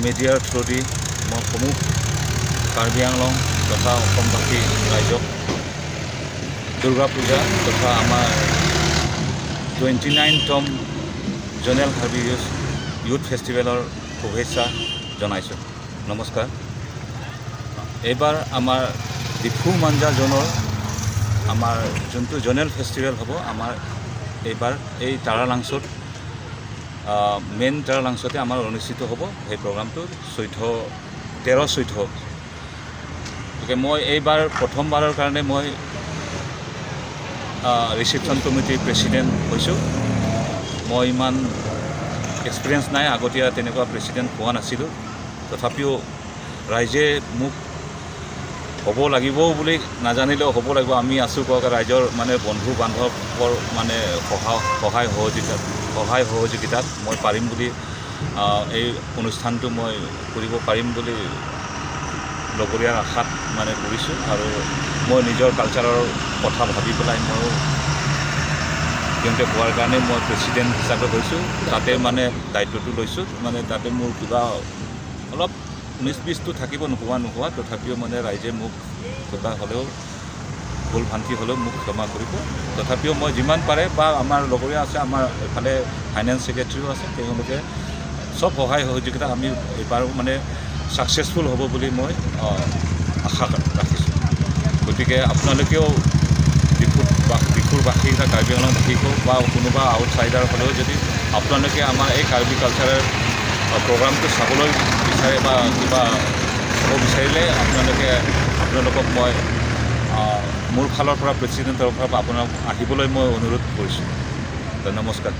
মিডিয়াৰ থ্ৰুদি মই সমূহ কাৰ্বি আংলং তথা অসমবাসী ৰাইজক দুৰ্গা পূজা তথা আমাৰ 29তম জনেল কাৰ্বি ইউথ ফেষ্টিভেলৰ শুভেচ্ছা জনাইছোঁ। নমস্কাৰ। এইবাৰ আমাৰ ডিফু মাঞ্জা জোনৰ আমাৰ যোনটো জনেল ফেষ্টিভেল হ'ব আমাৰ এইবাৰ এই তাৰালাংচত মেইন তাৰালাংচতে আমাৰ অনুষ্ঠিত হ'ব। সেই প্ৰগ্ৰামটো 13-14 গতিকে মই এইবাৰ প্ৰথমবাৰৰ কাৰণে মই ৰিচিপশ্যন কমিটিৰ প্ৰেছিডেণ্ট হৈছোঁ। মই ইমান এক্সপিৰিয়েঞ্চ নাই, আগতীয়া তেনেকুৱা প্ৰেছিডেণ্ট হোৱা নাছিলোঁ। তথাপিও ৰাইজে মোক হ'ব লাগিব বুলি নাজানিলেও হ'ব লাগিব, আমি আছোঁ কওক, ৰাইজৰ মানে বন্ধু বান্ধৱৰ মানে সহায় সহযোগিতাত মই পাৰিম বুলি এই অনুষ্ঠানটো মই কৰিব পাৰিম বুলি লগৰীয়াৰ আশাত মানে কৰিছোঁ। আৰু মই নিজৰ কালচাৰৰ কথা ভাবি পেলাই ময়ো সিহঁতে হোৱাৰ কাৰণে মই প্ৰেছিডেণ্ট হিচাপে হৈছোঁ। তাতে মানে দায়িত্বটো লৈছোঁ। মানে তাতে মোৰ কিবা অলপ 19-20টো থাকিব নোহোৱা তথাপিও মানে ৰাইজে মোক কিবা হ'লেও ভুল ভ্ৰান্তি হ'লেও মোক ক্ষমা কৰিব। তথাপিও মই যিমান পাৰে বা আমাৰ লগৰীয়া আছে, আমাৰ এফালে ফাইনেন্স ছেক্ৰেটাৰীও আছে, তেওঁলোকে চব সহায় সহযোগিতা আমি এইবাৰো মানে ছাকচেছফুল হ'ব বুলি মই আশা ৰাখিছোঁ। গতিকে আপোনালোকেও ডিফুৰবাসী বা কাৰ্বি আংলংবাসীক হওক বা কোনোবা আউটছাইডাৰ হ'লেও যদি আপোনালোকে আমাৰ এই কাৰ্বি কালচাৰেল প্ৰগ্ৰামটো চাবলৈ বিচাৰে বা কিবা চাব বিচাৰিলে আপোনালোকক মই মোৰ ফালৰ পৰা প্ৰেছিডেণ্টৰ পৰা আপোনাক আহিবলৈ মই অনুৰোধ কৰিছোঁ। নমস্কাৰ।